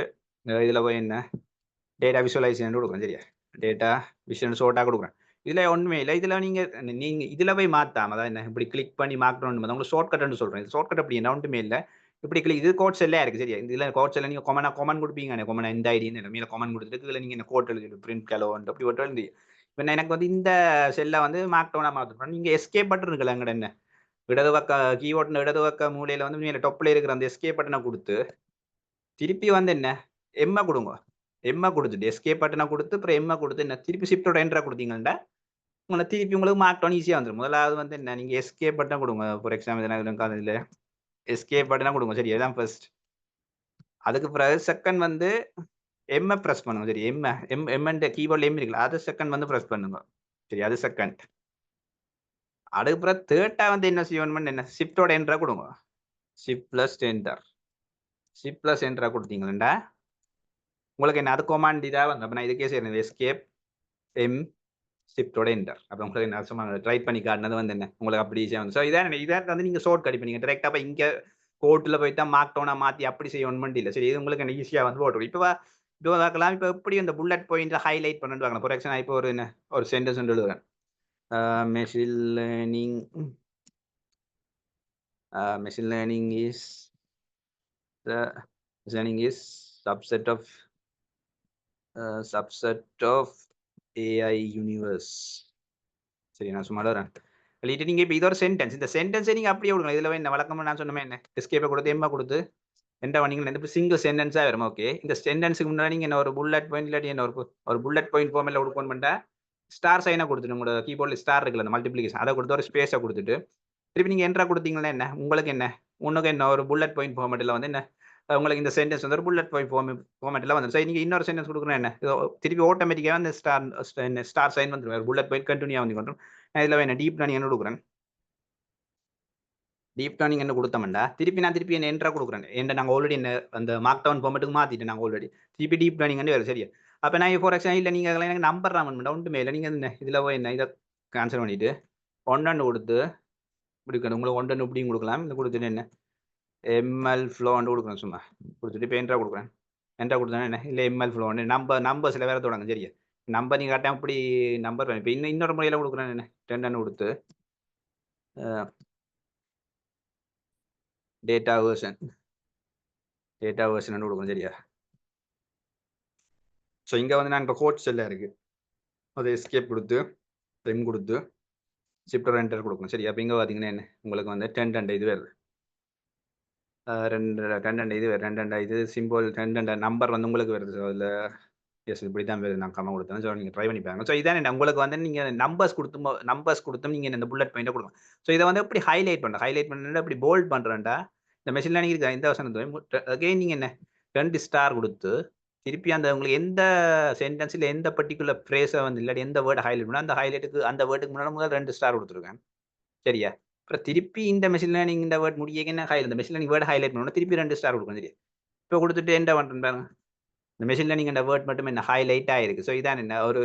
இதில் போய் என்ன டேட்டா விஷுவலைசேஷன் கொடுக்குறேன் சரியா டேட்டா விஷுவல் ஷோர்ட்டாக கொடுக்குறேன் இதில் ஒன்றுமே இல்லை இதில் நீங்கள் இதில் போய் மாற்றாம அதான் என்ன இப்படி கிளிக் பண்ணி மார்க் டவுன் உங்களுக்கு ஷார்ட் கட்னு சொல்கிறேன் ஷார்ட் கட் அப்படி என்ன ஒன்றுமே இல்லை இப்படி கிளிக் இது கோட்ஸ் எல்லாம் இருக்குது சரியா இதில் கோட்ஸ் எல்லாம் நீங்கள் கொமன் கொடுப்பீங்க கொமன் இந்த ஐடின்னு மேலே கொமன் கொடுத்துட்டு இதில் நீங்கள் என்ன கோட் எழுதி பிரிண்ட் கலோன்ட்டு அப்படி ஒட்டு எழுதி இப்போ எனக்கு வந்து இந்த செல்லை வந்து மார்க் டவுனாக மாற்றணும் நீங்கள் எஸ்கேப் பட்டன் இருக்குல்ல எங்கட என்ன இடது பக்க கீபோர்ட் இடது பக்க மூலையில் வந்து மேலே டொப்பில் இருக்கிற அந்த எஸ்கேப் பட்டனை கொடுத்து திருப்பி வந்து என்ன எம்மை கொடுங்க எம்மை கொடுத்துட்டு எஸ்கேப் பட்டனை கொடுத்து அப்புறம் எம்மை கொடுத்து என்ன திருப்பி ஷிஃப்டோட என்ட்ரா கொடுத்தீங்கன்னா உங்களை திருப்பி உங்களுக்கு மார்க் டவுன் ஈஸியாக வந்துடும் முதலாவது வந்து என்ன நீங்கள் எஸ்கேப் பட்டன் கொடுங்க ஃபார் எக்ஸாம்பிள் அதில் எஸ்கேப் பட்டனா கொடுங்க சரி இதுதான் ஃபர்ஸ்ட் அதுக்கு பிறகு செகண்ட் வந்து எம்ஐ ப்ரெஸ் பண்ணுங்க சரி எம்என்ட்டு கீபோர்டில் எம் இருக்குல்ல அதை செகண்ட் வந்து ப்ரெஸ் பண்ணுங்க சரி, அது செகண்ட். அதுக்கப்புறம் தேர்ட்டா வந்து என்ன செய்யணும்னு என்ன ஷிஃப்டோட என்ட்ரா கொடுங்க. Shift plus enter. Shift plus என்ட்ரா கொடுத்தீங்களா உங்களுக்கு என்ன அது கொமாண்ட் இதா வந்து அப்ப நான் இதுக்கே செய்யறேன். எஸ்கேப் எம் ஷிஃப்டோட என்டர். அப்ப உங்களுக்கு என்ன சும்மா ட்ரை பண்ணி காட்டினது வந்து என்ன உங்களுக்கு அப்படி ஈஸியா வந்து. ஸோ இதான் வந்து நீங்க ஷார்ட் கட் இப்போ நீங்க டைரக்டா போய் இங்க கோர்ட்ல போயிட்டா மார்க் டவுனா மாத்தி அப்படி செய்யணும் இல்ல. சரி, இது உங்களுக்கு என்ன ஈஸியா வந்து போட்டுரும். இப்போ பார்க்கலாம். இப்போ எப்படி இந்த புல்லட் பாயிண்ட்ல ஹைலைட் பண்ணிட்டு வாங்க. ஃபார் எக்ஸாம்பிள் இப்போ ஒரு என்ன ஒரு சென்டென்ஸ் வந்து எழுதுறேன். Machine learning machine learning is the learning is subset of AI universe. சரி, நான் சும்மா எழுதுறேன். எழுதிட்டு நீங்க இப்போ இது ஒரு சென்டென்ஸ். இந்த சென்டென்ஸை நீங்க அப்படியே விடுங்க. இதுல என்ன வழக்கமா நான் சொன்னமே என்ன எஸ்கேப்பை கொடுத்து எம்மா கொடுத்து என்ன பண்ணீங்கன்னா இந்த சிங்கிள் சென்டென்ஸா வரும். ஓகே, இந்த சென்டென்ஸுக்கு முன்னாடி நீங்க என்ன ஒரு புல்லட் பாயிண்ட் இல்லாட்டி என்ன ஒரு புல்லட் பாயிண்ட் ஃபார்மில் கொடுக்கணும் பண்ணா ஸ்டார் சைனை கொடுத்துட்டு உங்களோட கீபோர்டில் ஸ்டார் இருக்குல்ல அந்த மல்டிப்ளிகேஷன் அதை கொடுத்து ஒரு ஸ்பேஸை கொடுத்துட்டு திருப்பி நீங்க என்ட்ரா கொடுத்தீங்கன்னா என்ன உங்களுக்கு என்ன உனக்கு என்ன ஒரு புல்லட் பாயிண்ட் ஃபார்மேட்டில் வந்து என்ன உங்களுக்கு இந்த சென்டென்ஸ் வந்து ஒரு புல்லட் பாயிண்ட் ஃபார்மேட்டில் வந்து சரி நீங்க இன்னொரு சென்டென்ஸ் கொடுக்கணும் என்ன திருப்பி ஆட்டோமேட்டிக்காக அந்த ஸ்டார் சைன் வந்துடும். புல்லட் பாயிண்ட் கண்டினியூ வந்து கொண்டு நான் இதில் என்ன டீப் லேர்னிங் என்ன கொடுக்குறேன். டீப் லேர்னிங் என்ன கொடுத்தோம்டா திருப்பி என்ன என்ட்ரா கொடுக்குறேன். என்ன நாங்கள் ஆல்ரெடி என்ன அந்த மார்க் டவுன் ஃபார்மேட்டுக்கு மாற்றிட்டு நாங்கள் ஆல்ரெடி திருப்பி டீப் லேர்னிங் வேறு சரியா. அப்போ நான் ஃபார் எக்ஸாம்பிள் இல்லை நீங்கள் எனக்கு நம்பர் ராமன் ஒன்றுமே இல்லை. நீங்கள் என்ன இதில் போய் என்ன இதை கேன்சல் பண்ணிவிட்டு ஒன்று கொடுத்து இப்படி உங்களுக்கு ஒன்று இப்படியும் கொடுக்கலாம். இந்த கொடுத்துட்டு என்ன எம்எல் ஃப்ளோன்னு கொடுக்குறேன். சும்மா கொடுத்துட்டு இப்போ என்ட்ரா கொடுக்குறேன். என்ட்ரா கொடுத்தா என்ன இல்லை எம்எல் ஃப்ளோன்னு நம்பர் சில வேறு தொடங்க சரியா. நம்பர் நீங்கள் கரெக்டாக இப்படி நம்பர் இப்போ இன்னொரு முறையில் கொடுக்குறேன். என்ன 10 கொடுத்து டேட்டா வேர்ஷன் கொடுக்கணும் சரியா. ஸோ இங்கே வந்து நான் இப்போ கோட்ஸ் எல்லாம் இருக்குது. அது எஸ்கேப் கொடுத்து பென் கொடுத்து ஷிஃப்ட் என்டர் கொடுக்கணும் சரி. அப்போ இங்கே பார்த்தீங்கன்னா என்ன உங்களுக்கு வந்து 10 இது வருது. 2 இது வருது. 2 இது சிம்பிள் 2 நம்பர் வந்து உங்களுக்கு வருது. ஸோ அதில் எஸ் இப்படி தான் வருது. நான் கம்மா கொடுத்தேன். ஸோ நீங்கள் ட்ரை பண்ணி பாருங்க. ஸோ இதான் என்ன உங்களுக்கு வந்து நீங்கள் நம்பர்ஸ் கொடுத்தும் நீங்கள் இந்த புல்லட் பாயிண்ட்டை கொடுங்க. ஸோ இதை வந்து எப்படி ஹைலைட் பண்ணுறேன் எப்படி போல்ட் பண்ணுறேன்டா இந்த மெஷின் லேர்னிங் இருக்கா இந்த வசனத்தை அகைன் நீங்கள் என்ன 2 ஸ்டார் கொடுத்து திருப்பி அந்த உங்களுக்கு எந்த சென்டென்ஸில் எந்த பர்டிகுலர் ஃப்ரேஸை வந்து இல்லாட்டி எந்த வேர்டு ஹைலைட் பண்ணால் அந்த வேர்டுக்கு முன்னாடி முதல் 2 ஸ்டார் கொடுத்துருக்கேன் சரியா. அப்புறம் திருப்பி இந்த மெஷின் லேர்னிங் இந்த வேர்ட் முடிய இந்த மெஷின் லேர்னிங் வேர்டு ஹைலைட் பண்ணணும் திருப்பி 2 ஸ்டார் கொடுக்கணும் சரியா. இப்போ கொடுத்துட்டு என்ன பண்ணுறேன் பாருங்க இந்த மெஷின் லேர்னிங் இந்த வேர்ட் மட்டும் என்ன ஹைலைட் ஆயிருக்கு. ஸோ இதான் என்ன ஒரு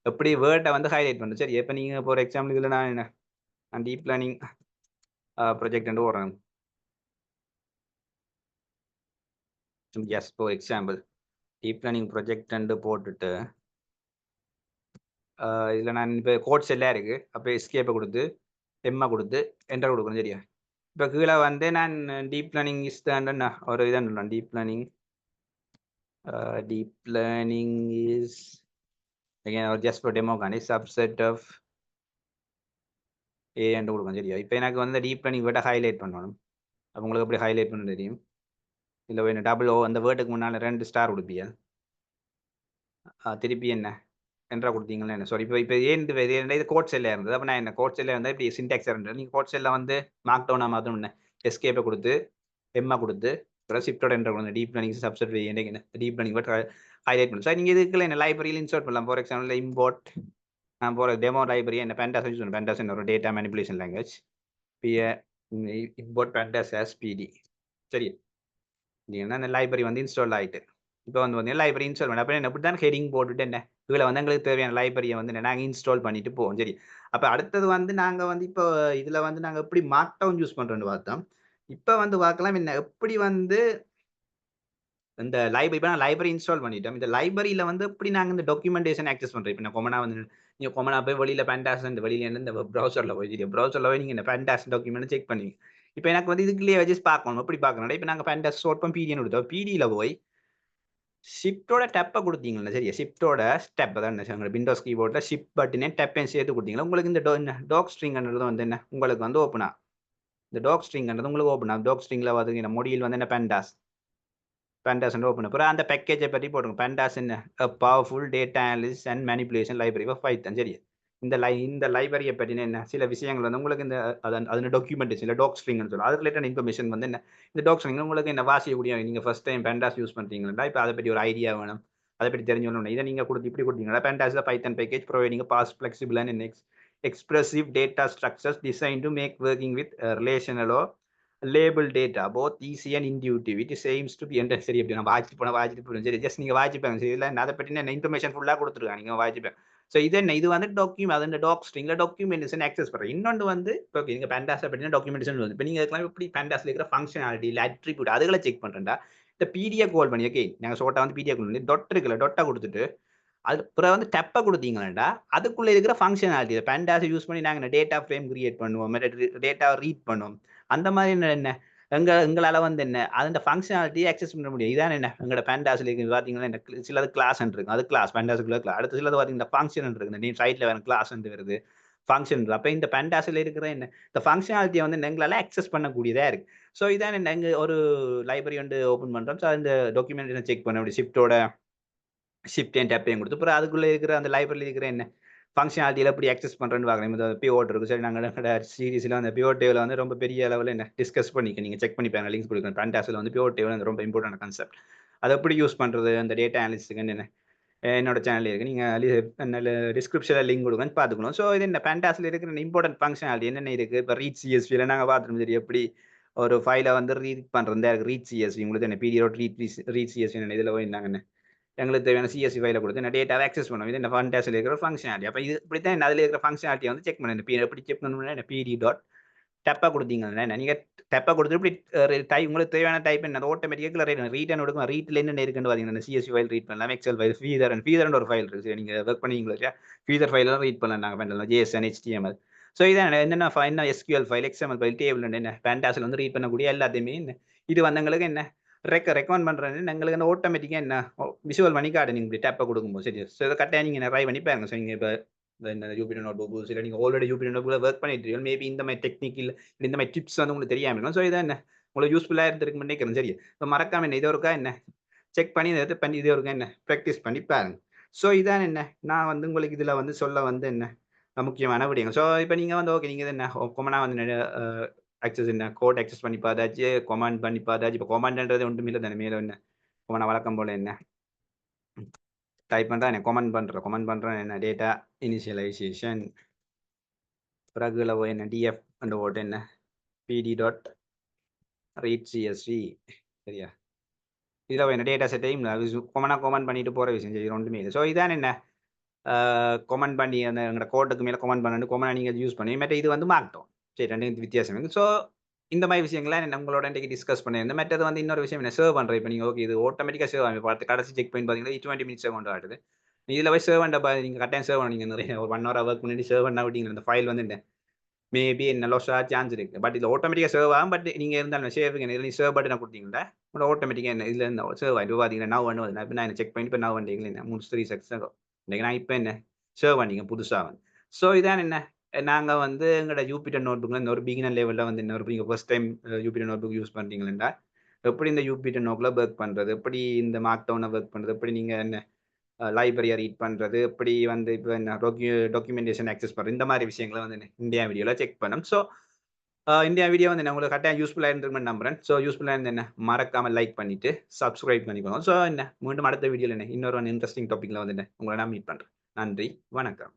எப்படி வேர்டை வந்து ஹைலைட் பண்ணுறது சரி. இப்போ நீங்கள் ஃபார் எக்ஸாம்பிள் இதில் நான் டீப் லேர்னிங் ப்ரொஜெக்ட் போடுறேன். Yes for example deep learning project போட்டுட்டு இதில் நான் இப்போ கோட்ஸ் எல்லாம் இருக்குது. அப்போ எஸ்கேப்பை கொடுத்து எம்மா கொடுத்து என்டர் கொடுக்கணும் சரியா. இப்போ கீழே வந்து நான் டீப் லேர்னிங் இஸ் தான் ஒரு இதான் சொல்கிறேன். Deep learning is again or just for demo kind subset of a and கொடுக்கணும் சரியா. இப்போ எனக்கு வந்து டீப் லேர்னிங் வேர்டை ஹைலைட் பண்ணணும். அப்போ உங்களுக்கு எப்படி ஹைலைட் பண்ண தெரியும். இல்லை வேணும் டபுள் அந்த வேர்டுக்கு முன்னால் 2 ஸ்டார் கொடுப்பியா திருப்பி என்ன என்ட்ரா கொடுத்தீங்களா என்ன சாரி. இப்போ இது கோட் செல்லில் இருந்தது. அப்போ நான் என்ன கோட் செல்லில் இருந்தால் இப்படி சின்டாக்ஸ் இருந்தது. நீங்கள் கோட் செல்லில் வந்து மார்க் டவுனாக மாற்றணும் என்ன எஸ்கேப்பை கொடுத்து எம்மா கொடுத்து ஷிஃப்டோட என்ட்ரா கொடுங்க. டீப் லேர்னிங் சப்செட் என்ன டீப் லேர்னிங் வேர்ட் ஹைலைட் பண்ணணும் சார். நீங்கள் இதுக்குள்ள என்ன லைப்ரரியில் இன்சர்ட் பண்ணலாம். ஃபார் எக்ஸாம்பிள் இம்போர்ட் நான் போகிற டெமோ லைப்ரரி என்ன பேண்டாஸ் யூஸ் பண்ணுவேன். பேண்டாஸ் ஒரு data manipulation language import pandas as pd சரி. இல்லைன்னா அந்த லைப்ரரி வந்து இன்ஸ்டால் ஆகிட்டு இப்போ வந்து பார்த்தீங்கன்னா லைப்ரரி இன்ஸ்டால் பண்ணி அப்போ எப்படி தான் ஹெடிங் போட்டுட்டு என்ன இதில் வந்து எங்களுக்கு தேவையான லைப்ரரியை வந்து நாங்கள் இன்ஸ்டால் பண்ணிட்டு போவோம் சரி. அப்போ அடுத்தது வந்து நாங்கள் வந்து இப்போ இதில் வந்து நாங்கள் எப்படி மார்க் டவுன் யூஸ் பண்ணுறோன்னு பார்த்தோம். இப்போ வந்து பார்க்கலாம் என்ன எப்படி வந்து இந்த லைப்ரரி இப்போ நான் லைப்ரரி இன்ஸ்டால் பண்ணிட்டோம். இந்த லைப்ரரியில் வந்து எப்படி நாங்கள் இந்த டாக்குமெண்டேஷன் ஆக்சஸ் பண்ணுறோம். இப்போ நான் கொமனா வந்து நீங்கள் கொமனா போய் வெளியில் பேண்டாஸ் இந்த வெளியில் இந்த ப்ரௌசரில் போய் ப்ரௌசரில் போய் நீங்கள் இந்த பேண்டாஸ் டாக்குமெண்ட் செக் பண்ணுவீங்க. இப்போ எனக்கு வந்து இதுக்குள்ளேயே வச்சு பார்க்கணும் எப்படி பார்க்கணும். இப்போ நாங்கள் பேண்டாஸ் ஷார்ட் பண்ணி பிடிஎன்னு கொடுத்தோம். பிடியில் போய் ஷிஃப்டோட டெப்பை கொடுத்தீங்களா சரியா. ஷிஃப்டோட ஸ்டெப் தான் விண்டோஸ் கீபோர்டில் ஷிஃப்ட் பட்டினே டெப்பையும் சேர்த்து கொடுத்தீங்களா உங்களுக்கு இந்த டாக் ஸ்ட்ரிங்ன்றது வந்து என்ன உங்களுக்கு வந்து ஓப்பனா இந்த டாக் ஸ்ட்ரிங்ன்றது உங்களுக்கு ஓப்பனா டாக் ஸ்ட்ரிங்கில் வந்து மொடியில் வந்து என்ன பேண்டாஸ் ஓப்பன் அப்புறம் அந்த பேக்கேஜை பற்றி போடுங்க. பேண்டாஸ் என்ன powerful data analysis and manipulation library of Python சரி. இந்த லைப்ரரியை பற்றின என்ன சில விஷயங்கள் வந்து உங்களுக்கு இந்த அதன் டாக்குமெண்டேஷன் இல்லை டாக் ஸ்ட்ரிங்னு சொல்லுவோம். அது ரிலேட்டட் இன்ஃபர்மேஷன் வந்து என்ன இந்த டாக் ஸ்ட்ரிங் உங்களுக்கு என்ன வாசிக்கக்கூடிய நீங்கள் ஃபர்ஸ்ட் டைம் பேண்டாஸ் யூஸ் பண்ணுறீங்களா இப்போ அதை பற்றி ஒரு ஐடியா வேணும். அதை பற்றி தெரிஞ்சுக்கணும். இதை நீங்க கொடுத்து இப்படி கொடுத்தீங்கன்னா Pandas python package providing fast flexible and expressive data structures designed to make working with relational or label data both easy and intuitive. It seems to be சரி அப்படி நான் வாட்சிட்டு போனேன் சரி ஜஸ்ட் நீங்க வாட்சிப்பாங்க சரி இல்லை அதை பற்றி என்ன இன்ஃபர்மேஷன் ஃபுல்லாக கொடுத்துருக்காங்க நீங்க வாட்சிப்பேன். ஸோ இது என்ன இது வந்து அது டாக் ஸ்ட்ரிங்ல டாக்குமெண்டேஷன் ஆக்சஸ் பண்ணுறேன். இன்னொன்று வந்து இப்போ நீங்க Pandas பற்றின டாக்குமெண்டேஷன் வந்து இப்போ நீங்க இருக்கலாம் இப்படி Pandas இருக்கிற ஃபங்க்ஷனாலிட்டி இல்லை அட்ரிபியூட் அதுகளை செக் பண்றேன்டா இந்த பிடிஎஃப் கால் பண்ணி ஓகே நாங்கள் ஷோர்ட்டா வந்து பிடிஎஃப் கால் பண்ணி டொட் இருக்குல்ல டொட்டை கொடுத்துட்டு அது அப்புறம் வந்து டெப்பை கொடுத்தீங்களா அதுக்குள்ள இருக்கிற ஃபங்க்ஷனாலிட்டி Pandas யூஸ் பண்ணி நாங்கள் டேட்டா ஃப்ரேம் கிரியேட் பண்ணுவோம் டேட்டா ரீட் பண்ணுவோம் அந்த மாதிரி என்ன எங்களால் வந்து என்ன அந்த ஃபங்க்ஷனாலிட்டியை ஆக்சஸ் பண்ண முடியும். இதான் என்ன எங்களோட Pandas பார்த்தீங்கன்னா என்ன சிலது கிளாஸ் இருக்கு அது கிளாஸ் Pandasக்குள்ள கிளாஸ் அடுத்த சிலது பார்த்தீங்கன்னா ஃபங்க்ஷன் இருக்கு நீ சைட்ல வேற கிளாஸ் வருது ஃபங்க்ஷன் அப்போ இந்த Pandas இருக்கிற என்ன இந்த ஃபங்க்ஷனாலிட்டியை வந்து எங்களால் ஆக்சஸ் பண்ணக்கூடியதா இருக்கு. ஸோ இதான் என்ன எங்க ஒரு லைப்ரரி வந்து ஓப்பன் பண்றோம். ஸோ அந்த டாக்குமெண்ட் செக் பண்ண முடியும் ஷிஃப்ட் அண்ட் டேப்பையும் கொடுத்து அப்புறம் அதுக்குள்ளே இருக்கிற அந்த லைப்ரரியில் இருக்கிற என்ன ஃபங்க்ஷனாலிட்டியில் எப்படி ஆக்சஸ் பண்ணுறேன்னு பார்க்குறேன். இந்த பிஓட் இருக்குது சரி நாங்கள் சீரீஸில் அந்த பிஓட் டேபிள் வந்து ரொம்ப பெரிய அளவில் என்ன டிஸ்கஸ் பண்ணிக்க நீங்கள் செக் பண்ணிப்பாங்க லிங்க்ஸ் கொடுக்குறேன். Pandasல வந்து பிஓட் டேபிள் வந்து ரொம்ப இம்பார்ட்டன்ட் கான்செப்ட். அதை எப்படி யூஸ் பண்ணுறது அந்த டேட்டா அனாலிசிஸ்க்கு என்ன என்னோட சேனல் இருக்குது நீங்கள் டிஸ்கிரிப்ஷனில் லிங்க் கொடுங்கன்னு பார்த்துக்கணும். ஸோ இது என்ன Pandasல இருக்கிற இம்பார்ட்டன்ட் ஃபங்க்ஷனாலிட்டி என்னென்ன இருக்குது இப்போ ரீட் சிஎஸ்வியில் நாங்கள் பார்த்துருந்தோம் சரி எப்படி ஒரு ஃபைலை வந்து ரீட் பண்ணுறது ரீட் சிஎஸ்வி உங்களுக்கு என்ன பீரியட் ரீட் சிஎஸ்வி இதில் போய் இருந்தாங்கன்னு எங்களுக்கு தேவையான சிஎஸ்சி ஃபைலை கொடுத்து நான் டேட்டாவை ஆக்சஸ் பண்ணுவோம். இது இந்த Pandasல இருக்கிற ஃபங்க்ஷனாலிட்டி. அப்போ இது இப்படி தான் அதில் இருக்கிற ஃபங்க்ஷனாலிட்டியை வந்து செக் பண்ணுங்க. எப்படி செக் பண்ணணும்னா என்ன பிடி டாட் டெப்பை கொடுத்தீங்கன்னா நீங்கள் டெப்பை கொடுத்து இப்படி உங்களுக்கு தேவையான டைப் என்ன ஆட்டோமேட்டிக்காக ரீட் அண்ட் கொடுக்கும். ரீட்டில் என்ன இருக்குன்னு பார்த்தீங்கன்னா சிஎஸ்சி ஃபைல் ரீட் பண்ணலாம் எக்ஸல் ஃபைல் ஃபீதர் ஒரு ஃபைல் இருக்குது நீங்கள் ஒர்க் பண்ணிங்களா ஃபீதர் ஃபைலாம் ரீட் பண்ணலாம் நாங்கள் பண்ணலாம் JSON HTML. ஸோ இதான் என்ன SQL file XML file table என்ன Pandasல வந்து ரீட் பண்ணக்கூடிய எல்லாத்தையுமே என்ன இது வந்து எங்களுக்கு என்ன ரெக்கமெண்ட் பண்ணுறேன்னு எங்களுக்கு என்ன ஆட்டோமேட்டிக்காக என்ன விஷுவல் பண்ணி காட்டு நீங்கள் இப்படி டேப்பை கொடுக்கும்போது சரி. ஸோ இதை கரெக்டாக நீங்கள் ட்ரை பண்ணி பாருங்க. ஸோ நீங்கள் இப்போ இந்த Jupyter நோட்புக் சில நீங்கள் ஆல்ரெடி Jupyter நோட்புக்கில் ஒர்க் பண்ணிட்டு இருக்கீங்க மேபி இந்த மாதிரி டெக்னிக்கல் இந்த மாதிரி டிப்ஸ் வந்து உங்களுக்கு தெரியாமல் இருக்கும். ஸோ இதான் என்ன உங்களுக்கு யூஸ்ஃபுல்லாக இருந்திருக்கு நினைக்கிறேன் சரி. இப்போ மறக்காம என்ன இது ஒருக்கா என்ன செக் பண்ணி இதை பண்ணி இது ஒருக்கா என்ன ப்ராக்டிஸ் பண்ணி பாருங்க. ஸோ இதான் என்ன நான் வந்து உங்களுக்கு இதில் வந்து சொல்ல வந்து என்ன முக்கியமான விடயங்க. ஸோ இப்போ நீங்கள் வந்து ஓகே நீங்கள் என்ன கொமனாக வந்து ஆக்சஸ் என்ன கோட் ஆக்சஸ் பண்ணி பார்த்தாச்சு கமாண்ட் பண்ணி பார்த்தாச்சு. இப்போ கமாண்ட்ன்றது ஒன்றும் இல்லை தானே மேலே என்ன கொமனா வழக்கம் போல் என்ன டைப் பண்ணுறேன் என்ன கமெண்ட் பண்ணுறேன் என்ன டேட்டா இனிஷியலைசேஷன் பிறகுல போய் என்ன டிஎஃப் அந்த ஓட்டு என்ன பிடி டாட் ரீட் சிஎஸ்வி சரியா இதில் போய் என்ன டேட்டா செட்டையும் கமெண்ட் பண்ணிட்டு போகிற விஷயம் சரி ஒன்றுமே இல்லை. ஸோ இதான் என்ன கமெண்ட் பண்ணி அந்த எங்களோட கோட்டுக்கு மேலே கமெண்ட் பண்ணி கொமனா நீங்கள் யூஸ் பண்ணி மற்ற இது வந்து மார்க்டோம் சரி ரெண்டு வித்தியாசம் இருக்குது. ஸோ இந்த மாதிரி விஷயங்கள்லாம் என்ன உங்களோட இன்றைக்கு டிஸ்கஸ் பண்ணியிருந்தேன். மற்றது வந்து இன்னொரு விஷயம் என்ன சேவ் பண்ணுறேன். இப்போ நீங்கள் ஓகே இது ஆட்டோமேட்டிக்காக சேவ் ஆகும். பார்த்து கடைசி செக் பண்ணி பார்த்தீங்கன்னா 20 மினிட்ஸ் சேவ் பண்ணுற ஆகுது. இதில் போய் சேவ் பண்ண நீங்கள் கரெக்டாக சேவ் பண்ண நீங்கள் நிறைய ஒரு 1 hour ஒர்க் பண்ணிட்டு சேவ் பண்ண விட்டீங்க அந்த ஃபைல் வந்து மேபி என்ன லாஸாக சான்ஸ் இருக்குது. பட் இதில் ஆட்டோமேட்டிக்காக சேவ் ஆகும். பட் நீங்கள் இருந்தாலும் சேவ் இதில் சேவ் பட்டனை கொடுத்தீங்கன்னா உங்களோட ஆட்டோமேட்டிக்காக என்ன இதில் இருந்து சேவ் ஆகிட்டு பார்த்தீங்கன்னா நான் ஒன்று இப்போ நான் செக் பண்ணி இப்போ நான் வந்தீங்களா என்ன 3 செக்ஸ் இன்றைக்கி நான் இப்போ என்ன சேவ் பண்ணிங்க புதுசாக வந்து. ஸோ இதான் என்ன நாங்கள் வந்து எங்களோட Jupyter நோட்புக்கில் இந்த ஒரு பிகினர் லெவலில் வந்து இன்னொரு நீங்கள் first time Jupyter notebook use பண்ணுறீங்களா எப்படி இந்த Jupyter நோட்டில் ஒர்க் பண்ணுறது எப்படி இந்த மார்க் டவுனை ஒர்க் பண்ணுறது எப்படி நீங்கள் என்ன லைப்ரரியை ரீட் பண்ணுறது எப்படி வந்து இப்போ என்ன டாக்குமெண்டேஷன் ஆக்சஸ் பண்ணுறது இந்த மாதிரி விஷயங்களை வந்து இந்தியா வீடியோவில் செக் பண்ணோம். ஸோ இந்தியா வீடியோ வந்து உங்களுக்கு கரெக்டாக யூஸ்ஃபுல்லாக இருந்திருக்குன்னு நம்புறேன். ஸோ யூஸ்ஃபுல்லாக இருந்து என்ன மறக்காமல் லைக் பண்ணிவிட்டு சப்ஸ்கிரைப் பண்ணிக்கணும். ஸோ என்ன மீண்டும் அடுத்த வீடியோவில் என்ன இன்னொரு இன்ட்ரெஸ்டிங் டாப்பிக்கில் வந்து என்ன உங்களை நான் மீட் பண்ணுறேன். நன்றி வணக்கம்.